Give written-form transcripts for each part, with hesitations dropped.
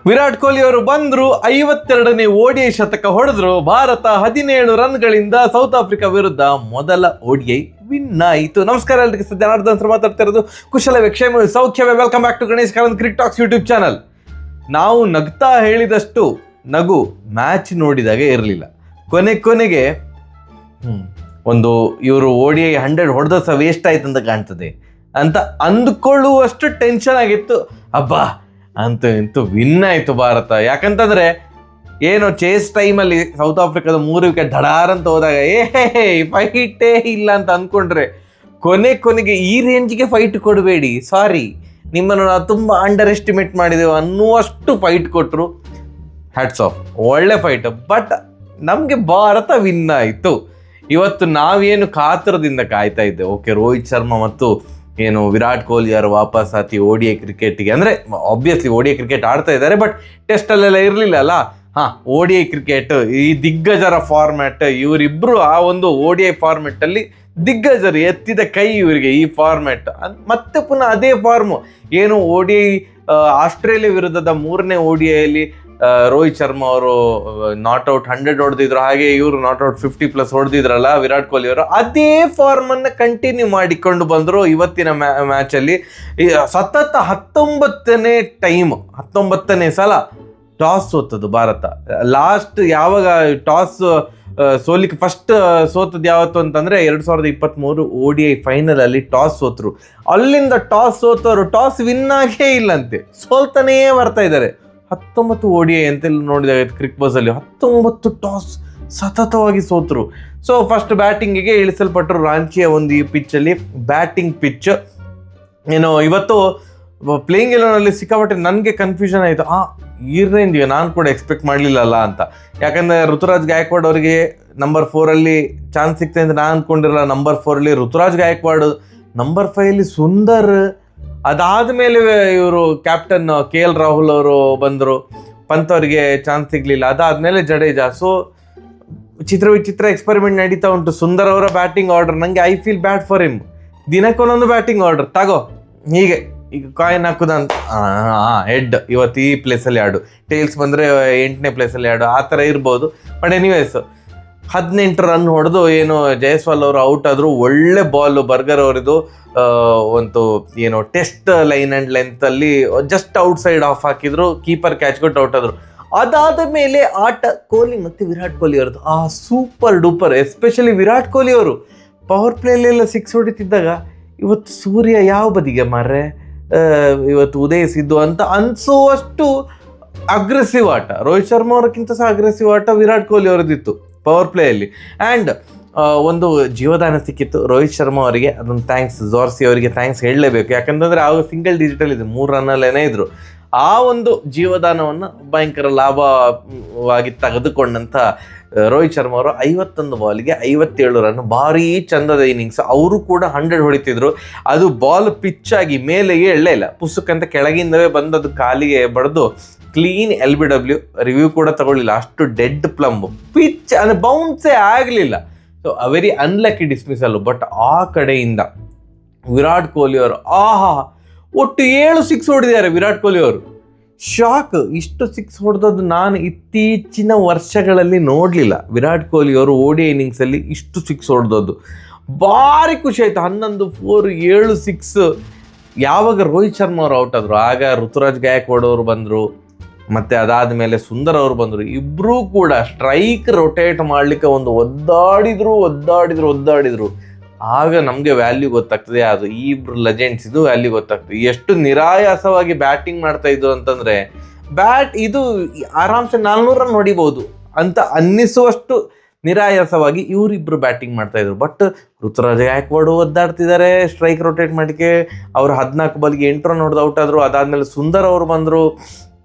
ವಿರಾಟ್ ಕೊಹ್ಲಿ ಅವರು ಬಂದ್ರು, 52ನೇ ODI ಶತಕ ಹೊಡೆದ್ರು. ಭಾರತ 17 ರನ್ಗಳಿಂದ ಸೌತ್ ಆಫ್ರಿಕಾ ವಿರುದ್ಧ ಮೊದಲ ODI ವಿನ್ ಆಯಿತು. ನಮಸ್ಕಾರ ಎಲ್ಲರಿಗೆ, ಜನಾರ್ದನ್ ಸರ್ ಮಾತಾಡ್ತಾ ಇರೋದು. ಕುಶಲವೇ, ಕ್ಷೇಮವೇ, ಸೌಖ್ಯವೇ. Welcome back to Ganesh Karanth cricket talks YouTube channel. ನಾವು ನಗ್ತಾ ಹೇಳಿದಷ್ಟು ನಗು ಮ್ಯಾಚ್ ನೋಡಿದಾಗ ಇರಲಿಲ್ಲ. ಕೊನೆಗೆ ಒಂದು ಇವರು ODI 100 ಹೊಡೆದ ಸಹ ವೇಸ್ಟ್ ಆಯ್ತು ಅಂತ ಕಾಣ್ತದೆ ಅಂತ ಅಂದ್ಕೊಳ್ಳುವಷ್ಟು ಟೆನ್ಷನ್ ಆಗಿತ್ತು. ಅಬ್ಬಾ ಅಂತೂ ವಿನ್ ಆಯಿತು ಭಾರತ. ಯಾಕಂತಂದ್ರೆ ಏನು ಚೇಸ್ ಟೈಮಲ್ಲಿ ಸೌತ್ ಆಫ್ರಿಕಾದ 3 ವಿಕೆಟ್ ಧಡಾರ್ ಅಂತ ಹೋದಾಗ ಫೈಟೇ ಇಲ್ಲ ಅಂತ ಅಂದ್ಕೊಂಡ್ರೆ ಕೊನೆಗೆ ಈ ರೇಂಜ್ಗೆ ಫೈಟ್ ಕೊಡಬೇಡಿ, ಸಾರಿ ನಿಮ್ಮನ್ನು ನಾವು ತುಂಬ ಅಂಡರ್ ಎಸ್ಟಿಮೇಟ್ ಮಾಡಿದೆವು ಅನ್ನುವಷ್ಟು ಫೈಟ್ ಕೊಟ್ಟರು. ಹ್ಯಾಟ್ಸ್ ಆಫ್, ಒಳ್ಳೆ ಫೈಟ್. ಬಟ್ ನಮಗೆ ಭಾರತ ವಿನ್ ಆಯಿತು. ಇವತ್ತು ನಾವೇನು ಕಾತರದಿಂದ ಕಾಯ್ತಾ ಇದ್ದೇವೆ. ಓಕೆ, ರೋಹಿತ್ ಶರ್ಮಾ ಮತ್ತು ಏನು ವಿರಾಟ್ ಕೊಹ್ಲಿ ಅವರು ವಾಪಸ್ ಆತಿ ODI ಕ್ರಿಕೆಟ್ಗೆ. ಅಂದರೆ ಆಬ್ವಿಯಸ್ಲಿ ODI ಕ್ರಿಕೆಟ್ ಆಡ್ತಾ ಇದ್ದಾರೆ, ಬಟ್ ಟೆಸ್ಟಲ್ಲೆಲ್ಲ ಇರಲಿಲ್ಲ ಅಲ್ಲ. ODI ಕ್ರಿಕೆಟ್ ಈ ದಿಗ್ಗಜರ ಫಾರ್ಮ್ಯಾಟ್, ಇವರಿಬ್ಬರು ಆ ಒಂದು ODI ಫಾರ್ಮ್ಯಾಟಲ್ಲಿ ದಿಗ್ಗಜರು, ಎತ್ತಿದ ಕೈ ಇವರಿಗೆ ಈ ಫಾರ್ಮ್ಯಾಟ್. ಮತ್ತೆ ಪುನಃ ಅದೇ ಫಾರ್ಮು ಏನು ODI ಆಸ್ಟ್ರೇಲಿಯಾ ವಿರುದ್ಧದ 3ನೇ ODIಯಲ್ಲಿ ರೋಹಿತ್ ಶರ್ಮಾ ಅವರು ನಾಟ್ಔಟ್ 100 ಹೊಡೆದಿದ್ರು, ಹಾಗೆ ಇವರು ನಾಟ್ಔಟ್ 50+ ಹೊಡೆದಿದ್ರಲ್ಲ ವಿರಾಟ್ ಕೊಹ್ಲಿ ಅವರು. ಅದೇ ಫಾರ್ಮನ್ನು ಕಂಟಿನ್ಯೂ ಮಾಡಿಕೊಂಡು ಬಂದರು ಇವತ್ತಿನ ಮ್ಯಾಚಲ್ಲಿ. ಸತತ 19ನೇ ಸಲ ಟಾಸ್ ಸೋತದ್ದು ಭಾರತ. ಲಾಸ್ಟ್ ಯಾವಾಗ ಟಾಸ್ ಸೋಲಿಕ್ಕೆ ಫಸ್ಟ್ ಸೋತದ್ದು ಯಾವತ್ತು ಅಂತಂದರೆ 2023 ODI ಫೈನಲಲ್ಲಿ ಟಾಸ್ ಸೋತರು. ಅಲ್ಲಿಂದ ಟಾಸ್ ಸೋತವರು ಟಾಸ್ ವಿನ್ ಆಗೇ ಇಲ್ಲಂತೆ, ಸೋಲ್ತಾನೇ ಬರ್ತಾ ಇದ್ದಾರೆ. 19 ODI ಅಂತೆಲ್ಲ ನೋಡಿದಾಗ ಕ್ರಿಕ್ ಬಸ್ಸಲ್ಲಿ 19 ಟಾಸ್ ಸತತವಾಗಿ ಸೋತರು. ಸೊ ಫಸ್ಟ್ ಬ್ಯಾಟಿಂಗಿಗೆ ಇಳಿಸಲ್ಪಟ್ಟರು ರಾಂಚಿಯ ಒಂದು ಈ ಪಿಚ್ಚಲ್ಲಿ. ಬ್ಯಾಟಿಂಗ್ ಪಿಚ್ ಏನು ಇವತ್ತು ಪ್ಲೇಯಿಂಗ್ ಎಲೆವನಲ್ಲಿ ಸಿಕ್ಕಾಪಟ್ಟೆ ನನಗೆ ಕನ್ಫ್ಯೂಷನ್ ಆಯಿತು. ಈ ರೇಂಜ್ಗೆ ನಾನು ಕೂಡ ಎಕ್ಸ್ಪೆಕ್ಟ್ ಮಾಡಲಿಲ್ಲಲ್ಲ ಅಂತ. ಯಾಕಂದರೆ ಋತುರಾಜ್ ಗಾಯಕ್ವಾಡ್ ಅವರಿಗೆ ನಂಬರ್ 4ಅಲ್ಲಿ ಚಾನ್ಸ್ ಸಿಗ್ತದೆ ಅಂತ ನಾನು ಅಂದ್ಕೊಂಡಿರಲ್ಲ. ನಂಬರ್ 4ಅಲ್ಲಿ ಋತುರಾಜ್ ಗಾಯಕ್ವಾಡ್, ನಂಬರ್ 5ಅಲ್ಲಿ ಸುಂದರ್, ಅದಾದಮೇಲೆ ಇವರು ಕ್ಯಾಪ್ಟನ್ KL ರಾಹುಲ್ ಅವರು ಬಂದರು. ಪಂತ್ ಅವರಿಗೆ ಚಾನ್ಸ್ ಸಿಗಲಿಲ್ಲ. ಅದಾದಮೇಲೆ ಜಡೇಜಾ. ಸೊ ವಿಚಿತ್ರ ಎಕ್ಸ್ಪೆರಿಮೆಂಟ್ ನಡೀತಾ ಉಂಟು. ಸುಂದರ್ ಅವರ ಬ್ಯಾಟಿಂಗ್ ಆರ್ಡರ್ ನನಗೆ I feel bad for him. ದಿನಕ್ಕೊಂದೊಂದು ಬ್ಯಾಟಿಂಗ್ ಆರ್ಡರ್ ತಗೋ, ಹೀಗೆ ಈಗ ಕಾಯಿನ್ ಹಾಕೋದಂತ ಹೆಡ್ ಇವತ್ತು ಈ ಪ್ಲೇಸಲ್ಲಿ ಆಡು, ಟೇಲ್ಸ್ ಬಂದರೆ 8ನೇ ಪ್ಲೇಸಲ್ಲಿ ಆಡು, ಆ ಥರ ಇರ್ಬೋದು. ಬಟ್ ಎನಿವೇಸ್ 18 ರನ್ ಹೊಡೆದು ಏನು ಜಯಸ್ವಾಲ್ ಅವರು ಔಟ್ ಆದರು. ಒಳ್ಳೆ ಬಾಲು ಬರ್ಗರ್ ಅವರಿದು. ಒಂದು ಏನು ಟೆಸ್ಟ್ ಲೈನ್ ಆ್ಯಂಡ್ ಲೆಂತಲ್ಲಿ ಜಸ್ಟ್ ಔಟ್ಸೈಡ್ ಆಫ್ ಹಾಕಿದ್ರು, ಕೀಪರ್ ಕ್ಯಾಚ್ ಕೊಟ್ಟು ಔಟ್ ಆದರು. ಅದಾದ ಮೇಲೆ ಆಟ ಕೊಹ್ಲಿ ಮತ್ತು ವಿರಾಟ್ ಕೊಹ್ಲಿ ಅವ್ರದ್ದು super duper. Especially Virat Kohli ಅವರು ಪವರ್ ಪ್ಲೇಲೆಲ್ಲ 6 ಹೊಡಿತಿದ್ದಾಗ ಇವತ್ತು ಸೂರ್ಯ ಯಾವ ಬದಿಗೆ ಮಾರ್ರೆ, ಇವತ್ತು ಉದಯಿಸಿದ್ದು ಅಂತ ಅನಿಸುವಷ್ಟು ಅಗ್ರೆಸಿವ್ ಆಟ. ರೋಹಿತ್ ಶರ್ಮಾ ಅವರಕ್ಕಿಂತ ಸಹ ಅಗ್ರೆಸಿವ್ ಆಟ ವಿರಾಟ್ ಕೊಹ್ಲಿ ಅವರದ್ದಿತ್ತು ಪವರ್ ಪ್ಲೇಯಲ್ಲಿ. ಆ್ಯಂಡ್ ಒಂದು ಜೀವದಾನ ಸಿಕ್ಕಿತ್ತು ರೋಹಿತ್ ಶರ್ಮಾ ಅವರಿಗೆ. ಅದೊಂದು ಥ್ಯಾಂಕ್ಸ್, ಜಾರ್ಸಿ ಅವರಿಗೆ ಥ್ಯಾಂಕ್ಸ್ ಹೇಳಲೇಬೇಕು. ಯಾಕಂತಂದರೆ ಆವಾಗ ಸಿಂಗಲ್ ಡಿಜಿಟಲ್ ಇದೆ, 3 ರನ್ನಲ್ಲೇನೇ ಇದ್ದರು. ಆ ಒಂದು ಜೀವದಾನವನ್ನು ಭಯಂಕರ ಲಾಭವಾಗಿ ತೆಗೆದುಕೊಂಡಂಥ ರೋಹಿತ್ ಶರ್ಮಾ ಅವರು 51 ಬಾಲಿಗೆ 57 ರನ್, ಭಾರೀ ಚಂದದ ಇನ್ನಿಂಗ್ಸ್. ಅವರು ಕೂಡ 100 ಹೊಡಿತಿದ್ರು. ಅದು ಬಾಲ್ ಪಿಚ್ಚಾಗಿ ಮೇಲೆಗೆ ಎಳ್ಳೇ ಇಲ್ಲ, ಪುಸ್ತಕಂತ ಕೆಳಗಿಂದವೇ ಬಂದದ್ದು ಕಾಲಿಗೆ ಬಡ್ದು ಕ್ಲೀನ್ LBW. ರಿವ್ಯೂ ಕೂಡ ತಗೊಳ್ಳಿಲ್ಲ, ಅಷ್ಟು ಡೆಡ್ ಪ್ಲಂಬ್ ಪಿಚ್, ಅಂದರೆ ಬೌನ್ಸೇ ಆಗಲಿಲ್ಲ. So very unlucky dismissal. But ಆ ಕಡೆಯಿಂದ ವಿರಾಟ್ ಕೊಹ್ಲಿ ಅವರು ಒಟ್ಟು 7 6 ಹೊಡೆದಿದ್ದಾರೆ ವಿರಾಟ್ ಕೊಹ್ಲಿ ಅವರು. ಶಾಕ್, ಇಷ್ಟು 6 ಹೊಡೆದದ್ದು ನಾನು ಇತ್ತೀಚಿನ ವರ್ಷಗಳಲ್ಲಿ ನೋಡಲಿಲ್ಲ. ವಿರಾಟ್ ಕೊಹ್ಲಿ ಅವರು ODI ಇನ್ನಿಂಗ್ಸಲ್ಲಿ ಇಷ್ಟು 6 ಹೊಡೆದದ್ದು ಭಾರಿ ಖುಷಿ ಆಯಿತು. 11 4 7 6. ಯಾವಾಗ ರೋಹಿತ್ ಶರ್ಮಾ ಅವರು ಔಟ್ ಆದರು ಆಗ ಋತುರಾಜ್ ಗಾಯಕ್ವಾಡ್ ಅವರು ಬಂದರು, ಮತ್ತು ಅದಾದಮೇಲೆ ಸುಂದರ್ ಅವರು ಬಂದರು. ಇಬ್ಬರೂ ಕೂಡ ಸ್ಟ್ರೈಕ್ ರೊಟೇಟ್ ಮಾಡಲಿಕ್ಕೆ ಒಂದು ಒದ್ದಾಡಿದ್ರು. ಆಗ ನಮಗೆ ವ್ಯಾಲ್ಯೂ ಗೊತ್ತಾಗ್ತದೆ, ಅದು ಈ ಇಬ್ಬರು ಲೆಜೆಂಡ್ಸ್ ಇದು ವ್ಯಾಲ್ಯೂ ಗೊತ್ತಾಗ್ತದೆ. ಎಷ್ಟು ನಿರಾಯಾಸವಾಗಿ ಬ್ಯಾಟಿಂಗ್ ಮಾಡ್ತಾ ಇದ್ರು ಅಂತಂದರೆ, ಇದು ಆರಾಮ್ಸೆ 400 ರನ್ ಹೊಡಿಬೋದು ಅಂತ ಅನ್ನಿಸುವಷ್ಟು ನಿರಾಯಾಸವಾಗಿ ಇವರಿಬ್ಬರು ಬ್ಯಾಟಿಂಗ್ ಮಾಡ್ತಾಯಿದ್ರು. ಬಟ್ ಋತುರಾಜ್ ಗಾಯಕ್ವಾಡ್ ಒದ್ದಾಡ್ತಿದ್ದಾರೆ ಸ್ಟ್ರೈಕ್ ರೊಟೇಟ್ ಮಾಡಲಿಕ್ಕೆ. ಅವರು 14 ಬಾಲ್ಗೆ 8 ರನ್ ಹೊಡೆದು ಔಟ್ ಆದರು. ಅದಾದಮೇಲೆ ಸುಂದರ್ ಅವರು ಬಂದರು,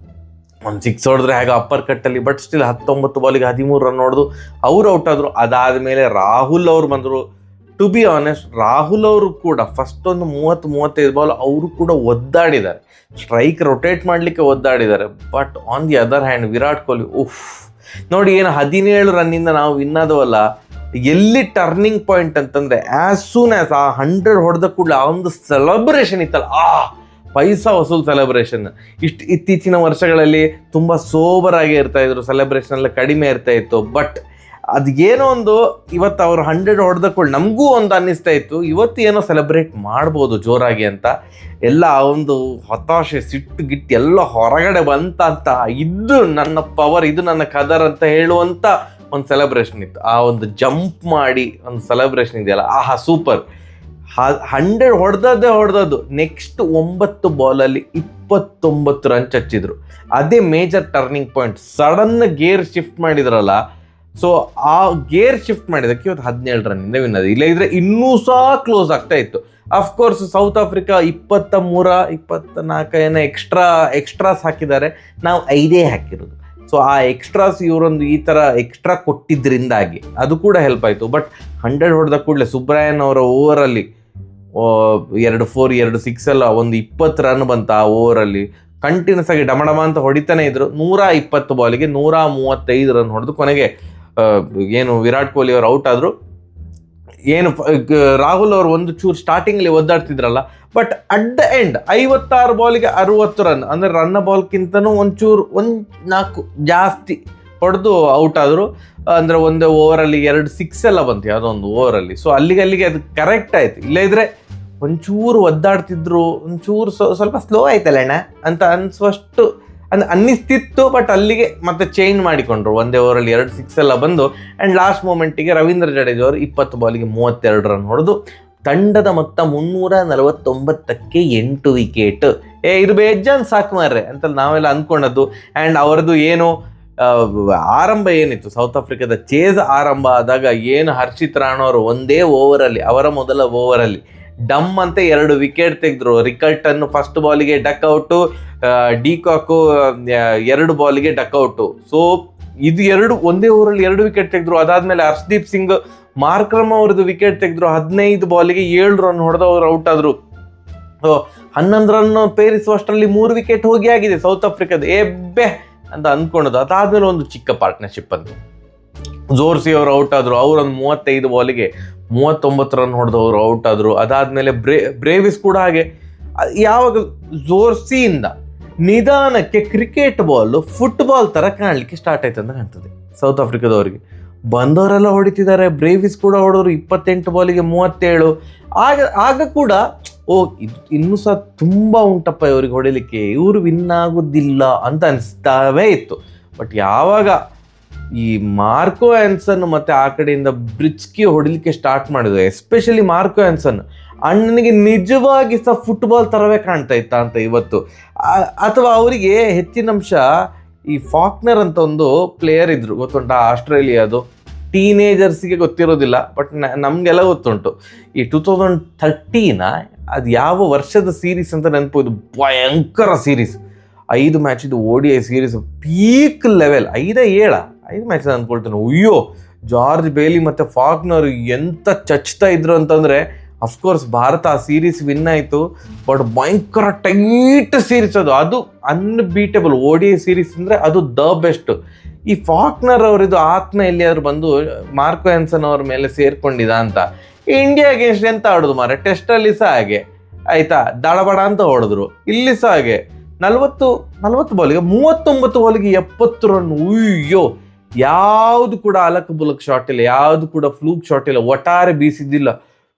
ಒಂದು 6 ಹೊಡೆದ್ರೆ ಹೇಗೆ ಅಪ್ಪರ್ ಕಟ್ಟಲ್ಲಿ. ಬಟ್ ಸ್ಟಿಲ್ 19 ಬಾಲಿಗೆ 13 ರನ್ ಹೊಡೆದು ಅವರು ಔಟ್ ಆದರು. ಅದಾದಮೇಲೆ ರಾಹುಲ್ ಅವರು ಬಂದರು. ಟು ಬಿ ಆನೆಸ್ಟ್, ರಾಹುಲ್ ಅವರು ಕೂಡ ಫಸ್ಟ್ ಒಂದು 30-35 ಬಾಲ್ ಅವರು ಕೂಡ ಒದ್ದಾಡಿದ್ದಾರೆ, ಸ್ಟ್ರೈಕ್ ರೊಟೇಟ್ ಮಾಡಲಿಕ್ಕೆ ಒದ್ದಾಡಿದ್ದಾರೆ. But on the other hand Virat Kohli ನೋಡಿ, ಏನು 17 ರನ್ನಿಂದ ನಾವು ವಿನ್ ಆದವಲ್ಲ, ಎಲ್ಲಿ ಟರ್ನಿಂಗ್ ಪಾಯಿಂಟ್ ಅಂತಂದರೆ ಆ್ಯಸ್ ಸೂನ್ ಆ್ಯಸ್ 100 ಹೊಡೆದ ಕೂಡಲೇ ಆ ಒಂದು ಸೆಲೆಬ್ರೇಷನ್ ಇತ್ತಲ್ಲ, ಪೈಸಾ ವಸೂಲ್ ಸೆಲೆಬ್ರೇಷನ್. ಇತ್ತೀಚಿನ ವರ್ಷಗಳಲ್ಲಿ ತುಂಬ ಸೋಬರ್ ಆಗಿ ಇರ್ತಾ ಇದ್ರು, ಸೆಲೆಬ್ರೇಷನ್ ಎಲ್ಲ ಕಡಿಮೆ ಇರ್ತಾ ಇತ್ತು. ಬಟ್ ಅದು ಏನೋ ಒಂದು ಇವತ್ತು ಅವ್ರು 100 ಹೊಡೆದಕೊಳ್ಳಿ ನಮಗೂ ಒಂದು ಅನ್ನಿಸ್ತಾ ಇತ್ತು, ಇವತ್ತು ಏನೋ ಸೆಲೆಬ್ರೇಟ್ ಮಾಡ್ಬೋದು ಜೋರಾಗಿ ಅಂತ. ಎಲ್ಲ ಒಂದು ಹತಾಶೆ, ಸಿಟ್ಟು ಗಿಟ್ಟು ಎಲ್ಲ ಹೊರಗಡೆ ಬಂತ ಅಂತ, ಇದು ನನ್ನ ಪವರ್, ಇದು ನನ್ನ ಕದರ್ ಅಂತ ಹೇಳುವಂಥ ಒಂದು ಸೆಲೆಬ್ರೇಷನ್ ಇತ್ತು. ಆ ಒಂದು ಜಂಪ್ ಮಾಡಿ ಒಂದು ಸೆಲೆಬ್ರೇಷನ್ ಇದೆಯಲ್ಲ, ಆಹಾ ಸೂಪರ್. 100 ಹೊಡೆದದ್ದು. ನೆಕ್ಸ್ಟ್ 9 ಬಾಲಲ್ಲಿ 29 ರನ್ ಚಚ್ಚಿದ್ರು. ಅದೇ major turning point. Sudden gear shift ಮಾಡಿದ್ರಲ್ಲ, ಸೊ ಆ ಗೇರ್ ಶಿಫ್ಟ್ ಮಾಡಿದಕ್ಕೆ ಇವತ್ತು 17 ರನ್ನಿಂದ ವಿನ್ ಅದು. ಇಲ್ಲ ಇದ್ರೆ ಇನ್ನೂ ಸಹ ಕ್ಲೋಸ್ ಆಗ್ತಾ ಇತ್ತು. ಅಫ್ಕೋರ್ಸ್ ಸೌತ್ ಆಫ್ರಿಕಾ 23, 24 ಏನೋ ಎಕ್ಸ್ಟ್ರಾಸ್ ಹಾಕಿದ್ದಾರೆ, ನಾವು 5 ಹಾಕಿರೋದು. ಸೊ ಆ ಎಕ್ಸ್ಟ್ರಾಸ್ ಇವರೊಂದು ಈ ಥರ ಎಕ್ಸ್ಟ್ರಾ ಕೊಟ್ಟಿದ್ದರಿಂದಾಗಿ ಅದು ಕೂಡ ಹೆಲ್ಪ್ ಆಯಿತು. ಬಟ್ 100 ಹೊಡೆದ ಕೂಡಲೇ ಸುಬ್ರಾಯನ್ ಅವರ ಓವರಲ್ಲಿ 2 4 2 6 ಎಲ್ಲ ಒಂದು 20 ರನ್ ಬಂತ ಆ ಓವರಲ್ಲಿ. ಕಂಟಿನ್ಯೂಸ್ ಆಗಿ ಡಮಡಮ ಅಂತ ಹೊಡಿತಾನೆ ಇದ್ರು. 120 ಬಾಲಿಗೆ 135 ರನ್ ಹೊಡೆದು ಕೊನೆಗೆ ಏನು ವಿರಾಟ್ ಕೊಹ್ಲಿ ಅವರು ಔಟ್ ಆದರು. ಏನು ರಾಹುಲ್ ಅವರು ಒಂದು ಚೂರು ಸ್ಟಾರ್ಟಿಂಗಲ್ಲಿ ಒದ್ದಾಡ್ತಿದ್ರಲ್ಲ, ಬಟ್ ಅಟ್ ದ ಎಂಡ್ 56 ಬಾಲಿಗೆ 60 ರನ್, ಅಂದರೆ ರನ್ನ ಬಾಲ್ಗಿಂತನೂ ಒಂದು 4 ಜಾಸ್ತಿ ಹೊಡೆದು ಔಟ್ ಆದರು. ಅಂದರೆ ಒಂದೇ ಓವರಲ್ಲಿ 2 6 ಎಲ್ಲ ಬಂತು ಯಾವುದೋ ಒಂದು ಓವರಲ್ಲಿ. ಸೊ ಅಲ್ಲಿಗೆ ಅದು ಕರೆಕ್ಟ್ ಆಯಿತು. ಇಲ್ಲದಿದ್ರೆ ಒಂಚೂರು ಒದ್ದಾಡ್ತಿದ್ರು, ಒಂಚೂರು ಸ್ವಲ್ಪ ಸ್ಲೋ ಆಯ್ತಲ್ಲ ಅಣ್ಣ ಅಂತ ಅನಿಸುವಷ್ಟು ಅನ್ನಿಸ್ತಿತ್ತು. ಬಟ್ ಅಲ್ಲಿಗೆ ಮತ್ತೆ ಚೇಂಜ್ ಮಾಡಿಕೊಂಡ್ರು. ಒಂದೇ ಓವರಲ್ಲಿ 2 6 ಎಲ್ಲ ಬಂದು ಆ್ಯಂಡ್ ಲಾಸ್ಟ್ ಮೂಮೆಂಟಿಗೆ ರವೀಂದ್ರ ಜಡೇಜಾ ಅವರು 20 ಬಾಲಿಗೆ 32 ರನ್ ಹೊಡೆದು ತಂಡದ ಮೊತ್ತ 349ಕ್ಕೆ 8 ವಿಕೆಟ್. ಇದು ಬೇಜಾನ್ ಸಾಕು ಮಾರ್ರೆ ಅಂತ ನಾವೆಲ್ಲ ಅಂದ್ಕೊಂಡದ್ದು. ಆ್ಯಂಡ್ ಅವರದ್ದು ಏನು ಆರಂಭ ಏನಿತ್ತು, ಸೌತ್ ಆಫ್ರಿಕಾದ ಚೇಸ್ ಆರಂಭ ಆದಾಗ ಏನು ಹರ್ಷಿತ್ ರಾಣಾ ಅವರು ಒಂದೇ ಓವರಲ್ಲಿ, ಅವರ ಮೊದಲ ಓವರಲ್ಲಿ ಡಮ್ ಅಂತ 2 ವಿಕೆಟ್ ತೆಗೆದ್ರು. ರಿಕಲ್ಟನ್ನು ಫಸ್ಟ್ ಬಾಲಿಗೆ ಡಕ್ಔಟು, ಡಿಕಾಕು 2 ಬಾಲಿಗೆ ಡಕ್ಔಟು. ಸೊ ಇದು ಒಂದೇ ಓವರಲ್ಲಿ 2 ವಿಕೆಟ್ ತೆಗೆದ್ರು. ಅದಾದಮೇಲೆ ಹರ್ಷದೀಪ್ ಸಿಂಗ್ ಮಾರ್ಕ್ರಮ್ ಅವ್ರದ್ದು ವಿಕೆಟ್ ತೆಗೆದ್ರು. 15 ಬಾಲಿಗೆ 7 ರನ್ ಹೊಡೆದು ಅವರು ಔಟ್ ಆದರು. ಸೊ 11 ರನ್ ಪೇರಿಸುವಷ್ಟರಲ್ಲಿ 3 ವಿಕೆಟ್ ಹೋಗಿ ಆಗಿದೆ ಸೌತ್ ಆಫ್ರಿಕಾದ. ಎಬ್ಬೆ ಅಂತ ಅಂದ್ಕೊಂಡದ್ದು. ಅದಾದಮೇಲೆ ಒಂದು ಚಿಕ್ಕ ಪಾರ್ಟ್ನರ್ಶಿಪ್ ಅಂತ ಜೋರ್ಸಿ ಅವರು ಔಟ್ ಆದರು. ಅವರೊಂದು 35 ಬಾಲಿಗೆ 39 ರನ್ ಹೊಡೆದು ಅವರು ಔಟ್ ಆದರು. ಅದಾದಮೇಲೆ ಬ್ರೇವಿಸ್ ಕೂಡ ಹಾಗೆ. ಯಾವಾಗ ಜೋರ್ಸಿಯಿಂದ ನಿಧಾನಕ್ಕೆ ಕ್ರಿಕೆಟ್ ಬಾಲ್ ಫುಟ್ಬಾಲ್ ಥರ ಕಾಣಲಿಕ್ಕೆ ಸ್ಟಾರ್ಟ್ ಆಯ್ತು ಅಂತ ಕಾಣ್ತದೆ ಸೌತ್ ಆಫ್ರಿಕಾದವರಿಗೆ. ಬಂದವರೆಲ್ಲ ಹೊಡಿತಿದ್ದಾರೆ. ಬ್ರೇವಿಸ್ ಕೂಡ ಹೊಡೆದ್ರು 28 ಬಾಲಿಗೆ 37. ಆಗ ಕೂಡ ಇದು ಇನ್ನೂ ಸಹ ತುಂಬ ಉಂಟಪ್ಪ ಇವರಿಗೆ ಹೊಡಿಲಿಕ್ಕೆ, ಇವರು ವಿನ್ ಆಗೋದಿಲ್ಲ ಅಂತ ಅನಿಸ್ತಾವೇ ಇತ್ತು. ಬಟ್ ಯಾವಾಗ ಈ ಮಾರ್ಕೋ ಆ್ಯನ್ಸನ್ ಮತ್ತು ಆ ಕಡೆಯಿಂದ ಬ್ರಿಚ್ಕಿ ಹೊಡಿಲಿಕ್ಕೆ ಸ್ಟಾರ್ಟ್ ಮಾಡಿದ್ರು, ಎಸ್ಪೆಷಲಿ ಮಾರ್ಕೋ ಆ್ಯನ್ಸನ್, ಅಣ್ಣನಿಗೆ ನಿಜವಾಗಿ ಸಹ ಫುಟ್ಬಾಲ್ ಥರವೇ ಕಾಣ್ತಾ ಇತ್ತ ಅಂತ ಇವತ್ತು. ಅಥವಾ ಅವರಿಗೆ ಹೆಚ್ಚಿನ ಅಂಶ ಈ ಫಾಕ್ನರ್ ಅಂತ ಒಂದು ಪ್ಲೇಯರ್ ಇದ್ರು, ಗೊತ್ತುಂಟ, ಆಸ್ಟ್ರೇಲಿಯಾದು. ಟೀನೇಜರ್ಸಿಗೆ ಗೊತ್ತಿರೋದಿಲ್ಲ, ಬಟ್ ನಮಗೆಲ್ಲ ಗೊತ್ತುಂಟು. ಈ 2013 ಅದು ಯಾವ ವರ್ಷದ ಸೀರೀಸ್ ಅಂತ ನೆನಪು. ಇದು ಭಯಂಕರ ಸೀರೀಸ್, 5 ಮ್ಯಾಚಿದು ODI series, peak level. 5 match ಅಂದ್ಕೊಳ್ತೇನೆ. ಅಯ್ಯೋ, ಜಾರ್ಜ್ ಬೇಲಿ ಮತ್ತು ಫಾಕ್ನರ್ ಎಂತ ಚಚ್ತಾ ಇದ್ರು ಅಂತಂದರೆ, ಅಫ್ಕೋರ್ಸ್ ಭಾರತ ಆ ಸೀರೀಸ್ ವಿನ್ ಆಯಿತು. ಬಟ್ ಭಯಂಕರ ಟೈಟ್ ಸೀರೀಸ್ ಅದು ಅನ್ಬೀಟೇಬಲ್. ODI ಸೀರೀಸ್ ಅಂದರೆ ಅದು ದ ಬೆಸ್ಟ್. ಈ ಫಾಕ್ನರ್ ಅವರಿದು ಆತ್ಮ ಎಲ್ಲಿಯಾದ್ರೂ ಬಂದು ಮಾರ್ಕೋ ಆ್ಯನ್ಸನ್ ಅವ್ರ ಮೇಲೆ ಸೇರ್ಕೊಂಡಿದ ಅಂತ. ಇಂಡಿಯಾ ಅಗೇನ್ಸ್ಟ್ ಎಂತ ಆಡೋದು ಮಾರೆ, ಟೆಸ್ಟಲ್ಲಿ ಸಹ ಹಾಗೆ ಆಯಿತಾ, ದಡಬಡ ಅಂತ ಹೊಡೆದ್ರು. ಇಲ್ಲಿ ಸಹ ಹಾಗೆ 40 ಬಾಲಿಗೆ 39 ಬಾಲಿಗೆ 70 ರನ್. ಅಯ್ಯೋ, ಯಾವುದು ಕೂಡ ಅಲಕ್ ಬುಲಕ್ ಶಾಟ್ ಇಲ್ಲ, ಯಾವುದು ಕೂಡ ಫ್ಲೂಕ್ ಶಾಟ್ ಇಲ್ಲ, ಒಟ್ಟಾರೆ ಬೀಸಿದ್ದಿಲ್ಲ.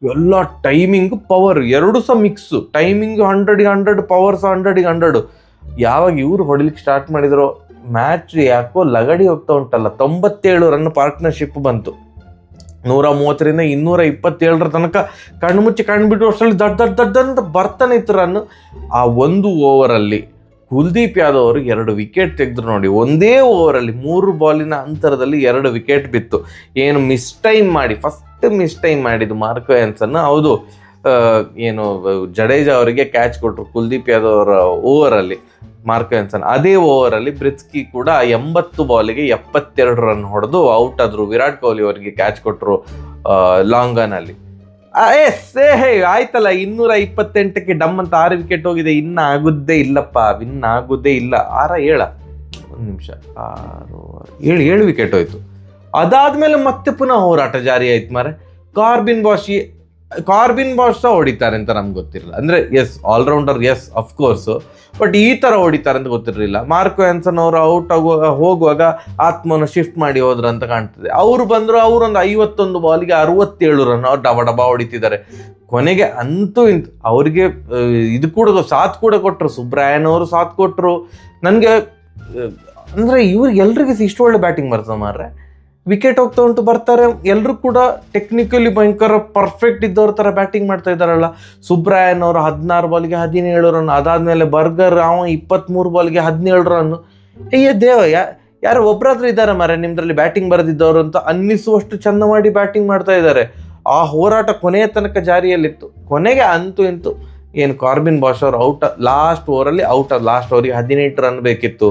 ಎಲ್ಲ ಟೈಮಿಂಗ್ ಪವರ್ 2 ಸಹ ಮಿಕ್ಸು. ಟೈಮಿಂಗ್ 100ಗೆ 100, ಪವರ್ ಸಹ 100ಗೆ 100. ಯಾವಾಗ ಇವರು ಹೊಡಿಲಿಕ್ಕೆ ಸ್ಟಾರ್ಟ್ ಮಾಡಿದ್ರು, ಮ್ಯಾಚ್ ಯಾಕೋ ಲಗಡಿ ಹೋಗ್ತಾ ಉಂಟಲ್ಲ. 97 ರನ್ ಪಾರ್ಟ್ನರ್ಶಿಪ್ ಬಂತು. 130ರಿಂದ 227 ತನಕ ಕಣ್ಮುಚ್ಚಿ ಕಣ್ಬಿಟ್ಟು ಅಷ್ಟರಲ್ಲಿ ದಡ್ಡ ಅಂತ ಬರ್ತಾನೆ ಇತ್ತು ರನ್. ಆ ಒಂದು ಓವರಲ್ಲಿ ಕುಲ್ದೀಪ್ ಯಾದವ್ ಅವರು 2 ವಿಕೆಟ್ ತೆಗೆದ್ರು ನೋಡಿ. ಒಂದೇ ಓವರಲ್ಲಿ 3 ಬಾಲಿನ ಅಂತರದಲ್ಲಿ 2 ವಿಕೆಟ್ ಬಿತ್ತು. ಏನು ಫಸ್ಟ್ ಮಿಸ್ ಟೈಮ್ ಮಾಡಿದ್ದು ಮಾರ್ಕೋ ಆ್ಯನ್ಸನ್. ಹೌದು, ಏನು ಜಡೇಜಾ ಅವರಿಗೆ ಕ್ಯಾಚ್ ಕೊಟ್ಟರು ಕುಲ್ದೀಪ್ ಯಾದವ್ ಅವರ ಓವರಲ್ಲಿ ಮಾರ್ಕೋ ಆ್ಯನ್ಸನ್. ಅದೇ ಓವರಲ್ಲಿ ಬ್ರಿಚ್ಕಿ ಕೂಡ 80 ಬಾಲಿಗೆ 72 ರನ್ ಹೊಡೆದು ಔಟ್ ಆದರು. ವಿರಾಟ್ ಕೊಹ್ಲಿ ಅವರಿಗೆ ಕ್ಯಾಚ್ ಕೊಟ್ಟರು ಲಾಂಗ್ ಆನಲ್ಲಿ. ಆಯ್ತಲ್ಲ, 228ಕ್ಕೆ ಡಮ್ ಅಂತ 6 ವಿಕೆಟ್ ಹೋಗಿದೆ. ಇನ್ನು ಆಗುದೇ ಇಲ್ಲಪ್ಪ, ವಿನ್ ಆಗುದೇ ಇಲ್ಲ. 7 ವಿಕೆಟ್ ಹೋಯ್ತು. ಅದಾದ್ಮೇಲೆ ಮತ್ತೆ ಪುನಃ ಹೋರಾಟ ಜಾರಿ ಆಯ್ತು ಮಾರೆ. ಕಾರ್ಬಿನ್ ಬಾಷಿ ಕಾರ್ಬಿನ್ ಬಾಷ್ ಸಹ ಹೊಡಿತಾರೆ ಅಂತ ನಮ್ಗೆ ಗೊತ್ತಿರಲಿಲ್ಲ. ಅಂದರೆ S allrounder, S of course, but ಈ ಥರ ಹೊಡಿತಾರೆ ಅಂತ ಗೊತ್ತಿರಲಿಲ್ಲ. ಮಾರ್ಕೋ ಆ್ಯನ್ಸನ್ ಅವರು ಔಟ್ ಹೋಗುವಾಗ ಆತ್ಮನ ಶಿಫ್ಟ್ ಮಾಡಿ ಹೋದ್ರು ಅಂತ ಕಾಣ್ತದೆ. ಅವರು ಬಂದರು, ಅವರೊಂದು 51 ಬಾಲಿಗೆ 67 ರನ್ ಅವ್ರು ಡಬ ಡಬ ಹೊಡಿತಿದ್ದಾರೆ. ಕೊನೆಗೆ ಅಂತೂ ಇಂತು ಅವ್ರಿಗೆ ಇದು ಕೂಡ ಸಾಥ್ ಕೂಡ ಕೊಟ್ಟರು, ಸುಬ್ರಾಯನ್ ಅವರು ಸಾಥ್ ಕೊಟ್ಟರು. ನನಗೆ ಅಂದರೆ ಇವ್ರಿಗೆ ಎಲ್ರಿಗೂ ಇಷ್ಟು ಒಳ್ಳೆ ಬ್ಯಾಟಿಂಗ್ ಬರ್ತದೆ ಮಾರ್ರೆ. ವಿಕೆಟ್ ಹೋಗ್ತಾ ಉಂಟು, ಬರ್ತಾರೆ ಎಲ್ಲರೂ ಕೂಡ ಟೆಕ್ನಿಕಲಿ ಭಯಂಕರ ಪರ್ಫೆಕ್ಟ್ ಇದ್ದವ್ರ ಥರ ಬ್ಯಾಟಿಂಗ್ ಮಾಡ್ತಾ ಇದ್ದಾರಲ್ಲ. ಸುಬ್ರಾಯನ್ ಅವರು 16 ಬಾಲ್ಗೆ 17 ರನ್, ಅದಾದಮೇಲೆ ಬರ್ಗರ್ 23 ಬಾಲ್ಗೆ 17 ರನ್ನು. ಅಯ್ಯ ದೇವ, ಯಾರು ಒಬ್ಬರಾದ್ರೂ ಇದ್ದಾರೆ ಮಾರೆ ನಿಮ್ದ್ರಲ್ಲಿ ಬ್ಯಾಟಿಂಗ್ ಬರೆದಿದ್ದವರು ಅಂತ ಅನ್ನಿಸುವಷ್ಟು ಚೆಂದ ಮಾಡಿ ಬ್ಯಾಟಿಂಗ್ ಮಾಡ್ತಾ ಇದ್ದಾರೆ. ಆ ಹೋರಾಟ ಕೊನೆಯ ತನಕ ಜಾರಿಯಲ್ಲಿತ್ತು. ಕೊನೆಗೆ ಅಂತೂ ಇಂತು ಏನು ಕಾರ್ಬಿನ್ ಬಾಷ್ ಅವರು ಲಾಸ್ಟ್ ಓವರಿಗೆ 18 ರನ್ ಬೇಕಿತ್ತು.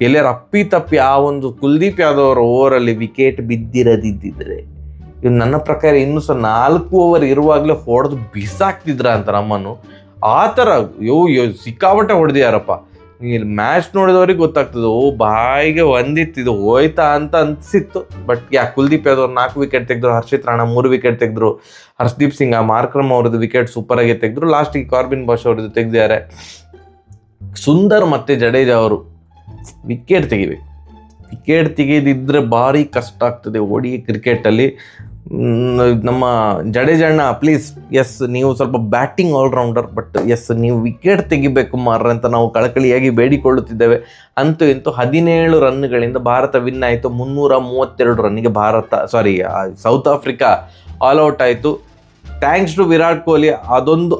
ಎಲ್ಲರ ಅಪ್ಪಿ ಆ ಒಂದು ಕುಲ್ದೀಪ್ ಯಾದವ್ ಅವರ ಓವರಲ್ಲಿ ವಿಕೆಟ್ ಬಿದ್ದಿರದಿದ್ದರೆ ಇವ್ನು ನನ್ನ ಪ್ರಕಾರ ಇನ್ನೂ ಸಹ 4 ಓವರ್ ಇರುವಾಗಲೇ ಹೊಡೆದು ಬಿಸಾಕ್ತಿದ್ರ ಅಂತ ನಮ್ಮನ್ನು. ಆ ಥರ ಸಿಕ್ಕಾಪಟ್ಟೆ ಹೊಡೆದಿಯಾರಪ್ಪ. ಇಲ್ಲಿ ಮ್ಯಾಚ್ ನೋಡಿದವ್ರಿಗೆ ಗೊತ್ತಾಗ್ತದೆ, ಬಾಯಿಗೆ ಒಂದಿತ್ತಿದು ಹೋಯ್ತಾ ಅಂತ ಅನಿಸಿತ್ತು. ಬಟ್ ಕುಲ್ದೀಪ್ ಯಾದವ್ 4 ವಿಕೆಟ್ ತೆಗೆದ್ರು, ಹರ್ಷಿತ್ ರಾಣಾ 3 ವಿಕೆಟ್ ತೆಗೆದ್ರು, ಹರ್ಷದೀಪ್ ಸಿಂಗ್ ಮಾರ್ಕ್ರಮ್ ಅವ್ರದ್ದು ವಿಕೆಟ್ ಸೂಪರಾಗಿ ತೆಗೆದ್ರು. ಲಾಸ್ಟಿಗೆ ಕಾರ್ಬಿನ್ ಬಾಷ್ ಅವ್ರದ್ದು ತೆಗೆದಿದ್ದಾರೆ. ಸುಂದರ್ ಮತ್ತು ಜಡೇಜಾ ಅವರು ವಿಕೆಟ್ ತೆಗಿಬೇಕು. ವಿಕೆಟ್ ತೆಗೆದಿದ್ದರೆ ಭಾರಿ ಕಷ್ಟ ಆಗ್ತದೆ ಓಡಿ ಕ್ರಿಕೆಟಲ್ಲಿ. ನಮ್ಮ ಜಡೇಜಾ ಅಣ್ಣ ಪ್ಲೀಸ್, ಎಸ್ ನೀವು ಸ್ವಲ್ಪ ಬ್ಯಾಟಿಂಗ್ ಆಲ್ರೌಂಡರ್, ಬಟ್ ಎಸ್ ನೀವು ವಿಕೆಟ್ ತೆಗಿಬೇಕು ಮಾರ್ರೆ ಅಂತ ನಾವು ಕಳಕಳಿಯಾಗಿ ಬೇಡಿಕೊಳ್ಳುತ್ತಿದ್ದೇವೆ. ಅಂತೂ ಇಂತೂ 17 ರನ್ಗಳಿಂದ ಭಾರತ ವಿನ್ ಆಯಿತು. 332 ರನ್ನಿಗೆ ಸೌತ್ ಆಫ್ರಿಕಾ ಆಲ್ ಔಟ್ ಆಯಿತು. Thanks to Virat Kohli. ಅದೊಂದು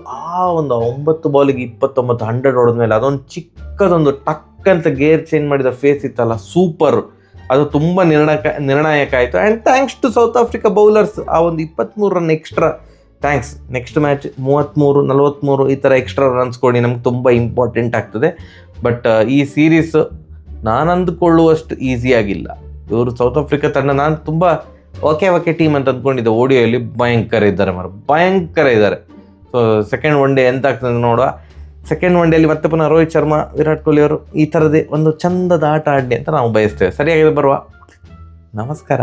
ಒಂದು 9 ಬಾಲಿಗೆ 29 100 ಹೊಡೆದ್ಮೇಲೆ ಅದೊಂದು ಚಿಕ್ಕದೊಂದು ಟಕ್ ಅಂತ ಗೇರ್ ಚೇಂಜ್ ಮಾಡಿದ ಫೇಸ್ ಇತ್ತಲ್ಲ, ಸೂಪರ್. ಅದು ತುಂಬ ನಿರ್ಣಾಯಕ ಆಯಿತು. And thanks to South Africa bowlers. ಆ ಒಂದು 23 run extra, thanks. Next match 33 43 ಈ ಥರ ಎಕ್ಸ್ಟ್ರಾ ರನ್ಸ್ ಕೊಡಿ, ನಮ್ಗೆ ತುಂಬ ಇಂಪಾರ್ಟೆಂಟ್ ಆಗ್ತದೆ. ಬಟ್ ಈ ಸೀರೀಸ್ ನಾನು ಅಂದುಕೊಳ್ಳುವಷ್ಟು ಈಸಿಯಾಗಿಲ್ಲ. ಇವರು ಸೌತ್ ಆಫ್ರಿಕಾ ತಂಡ ನಾನು ತುಂಬ ಓಕೆ ಟೀಮ್ ಅಂತ ಅಂದ್ಕೊಂಡಿದ್ದೆ. ಓಡಿಯೋಲ್ಲಿ ಭಯಂಕರ ಇದ್ದಾರೆ. ಸೊ ಸೆಕೆಂಡ್ ಒನ್ ಡೇ ಎಂತ ಆಗ್ತದೆ ನೋಡುವ. ಸೆಕೆಂಡ್ ಒನ್ ಡೇಲಿ ಮತ್ತೆ ಪುನಃ ರೋಹಿತ್ ಶರ್ಮಾ, ವಿರಾಟ್ ಕೊಹ್ಲಿ ಅವರು ಈ ಥರದೇ ಒಂದು ಚಂದದ ಆಟ ಆಡಲಿ ಅಂತ ನಾವು ಬಯಸ್ತೇವೆ. ಸರಿಯಾಗಿ ಬರುವ. ನಮಸ್ಕಾರ.